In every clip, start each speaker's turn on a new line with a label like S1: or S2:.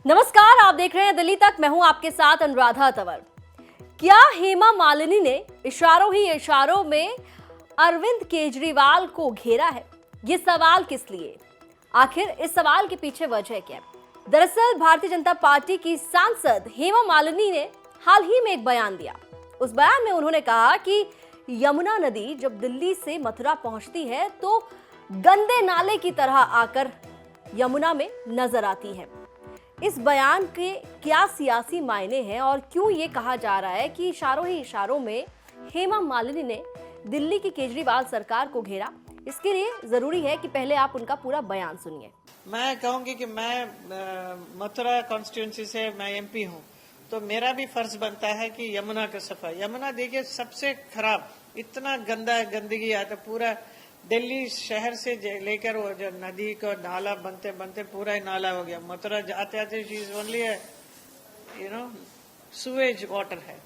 S1: नमस्कार, आप देख रहे हैं दिल्ली तक। मैं हूं आपके साथ अनुराधा तंवर। क्या हेमा मालिनी ने इशारों ही इशारों में अरविंद केजरीवाल को घेरा है? ये सवाल किस लिए? आखिर इस सवाल के पीछे वजह क्या है? दरअसल भारतीय जनता पार्टी की सांसद हेमा मालिनी ने हाल ही में एक बयान दिया। उस बयान में उन्होंने कहा कि यमुना नदी जब दिल्ली से मथुरा पहुंचती है तो गंदे नाले की तरह आकर यमुना में नजर आती है। इस बयान के क्या सियासी मायने हैं और क्यों ये कहा जा रहा है कि इशारों ही इशारों में हेमा मालिनी ने दिल्ली की केजरीवाल सरकार को घेरा? इसके लिए जरूरी है कि पहले आप उनका पूरा बयान सुनिए।
S2: मैं कहूंगी कि मैं मथुरा कॉन्स्टिट्यूंसी से मैं एमपी हूं, तो मेरा भी फर्ज बनता है कि यमुना का सफाई। यमुना देखिए सबसे खराब, इतना गंदा गंदगी आता, पूरा दिल्ली शहर से लेकर वो जो नदी को नाला बनते बनते पूरा ही नाला हो गया। मथुरा जाते आते चीज ओनली है सुवेज वाटर है।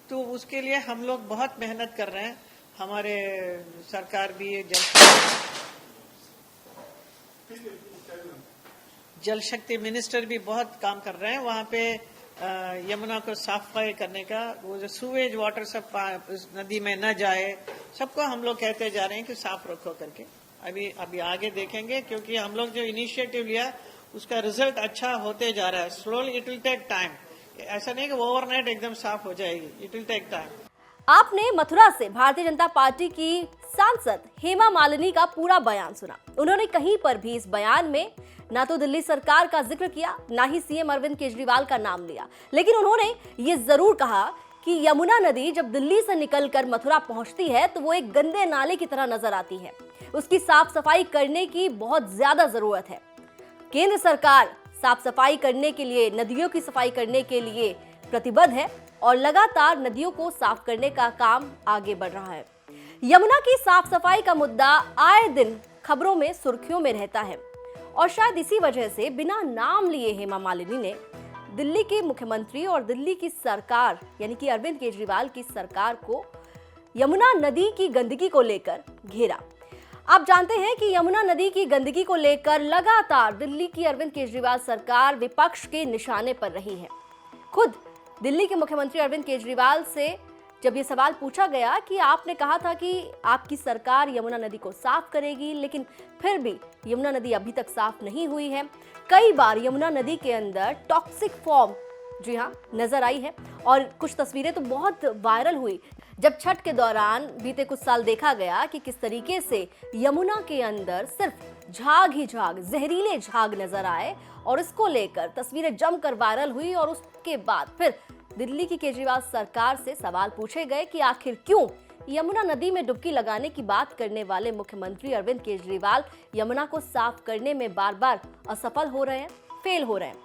S2: तो उसके लिए हम लोग बहुत मेहनत कर रहे हैं। हमारे सरकार भी जल शक्ति मिनिस्टर भी बहुत काम कर रहे हैं वहां पे यमुना को सफाई करने का। वो जो सुवेज वाटर सब नदी में न जाए, सबको हम लोग कहते जा रहे हैं कि साफ रखो करके। अभी आगे देखेंगे, क्योंकि हम लोग जो इनिशिएटिव लिया उसका रिजल्ट अच्छा होते जा रहा है। Slowly it will take time. ऐसा नहीं कि ओवरनाइट एकदम साफ हो जाएगी, इट विल टेक टाइम।
S1: आपने मथुरा से भारतीय जनता पार्टी की सांसद हेमा मालिनी का पूरा बयान सुना। उन्होंने कहीं पर भी इस बयान में ना तो दिल्ली सरकार का जिक्र किया, ना ही सीएम अरविंद केजरीवाल का नाम लिया, लेकिन उन्होंने ये जरूर कहा कि यमुना नदी जब दिल्ली से निकलकर मथुरा पहुंचती है तो वो एक गंदे नाले की तरह नजर आती है। उसकी साफ सफाई करने की बहुत ज्यादा जरूरत है। केंद्र सरकार साफ सफाई करने के लिए, नदियों की सफाई करने के लिए प्रतिबद्ध है और लगातार नदियों को साफ करने का काम आगे बढ़ रहा है। यमुना की साफ सफाई का मुद्दा आए दिन खबरों में सुर्खियों में रहता है और शायद इसी वजह से बिना नाम लिए हेमा मालिनी ने दिल्ली के मुख्यमंत्री और दिल्ली की सरकार यानी कि अरविंद केजरीवाल की सरकार को यमुना नदी की गंदगी को लेकर घेरा। आप जानते हैं कि यमुना नदी की गंदगी को लेकर लगातार दिल्ली की अरविंद केजरीवाल सरकार विपक्ष के निशाने पर रही है। खुद दिल्ली के मुख्यमंत्री अरविंद केजरीवाल से जब ये सवाल पूछा गया कि आपने कहा था कि आपकी सरकार यमुना नदी को साफ करेगी, लेकिन फिर भी यमुना नदी अभी तक साफ नहीं हुई है। कई बार यमुना नदी के अंदर टॉक्सिक फॉर्म जी हाँ नजर आई है और कुछ तस्वीरें तो बहुत वायरल हुई जब छठ के दौरान बीते कुछ साल देखा गया कि किस तरीके से यमुना के अंदर सिर्फ झाग ही झाग, जहरीले झाग नजर आए और इसको लेकर तस्वीरें जमकर वायरल हुई। और उसके बाद फिर दिल्ली की केजरीवाल सरकार से सवाल पूछे गए कि आखिर क्यों यमुना नदी में डुबकी लगाने की बात करने वाले मुख्यमंत्री अरविंद केजरीवाल यमुना को साफ करने में बार बार असफल हो रहे हैं, फेल हो रहे हैं।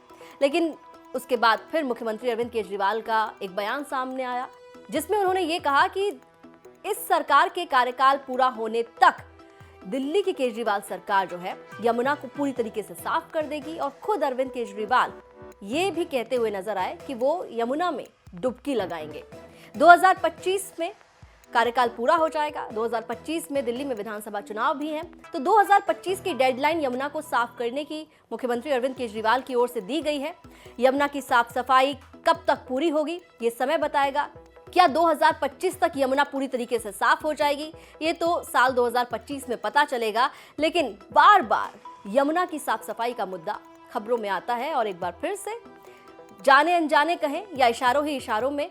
S1: लेकिन उसके बाद फिर मुख्यमंत्री अरविंद केजरीवाल का एक बयान सामने आया जिसमें उन्होंने ये कहा कि इस सरकार के कार्यकाल पूरा होने तक दिल्ली की केजरीवाल सरकार जो है यमुना को पूरी तरीके से साफ कर देगी। और खुद अरविंद केजरीवाल ये भी कहते हुए नजर आए कि वो यमुना में डुबकी लगाएंगे। 2025 में कार्यकाल पूरा हो जाएगा। 2025 में दिल्ली में विधानसभा चुनाव भी हैं, तो 2025 की डेडलाइन यमुना को साफ करने की मुख्यमंत्री अरविंद केजरीवाल की ओर से दी गई है। यमुना की साफ सफाई कब तक पूरी होगी ये समय बताएगा। क्या 2025 तक यमुना पूरी तरीके से साफ हो जाएगी, ये तो साल 2025 में पता चलेगा। लेकिन बार बार यमुना की साफ सफाई का मुद्दा खबरों में आता है और एक बार फिर से जाने अनजाने कहें या इशारों ही इशारों में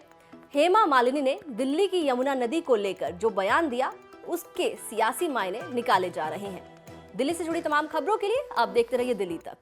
S1: हेमा मालिनी ने दिल्ली की यमुना नदी को लेकर जो बयान दिया उसके सियासी मायने निकाले जा रहे हैं। दिल्ली से जुड़ी तमाम खबरों के लिए आप देखते रहिए दिल्ली तक।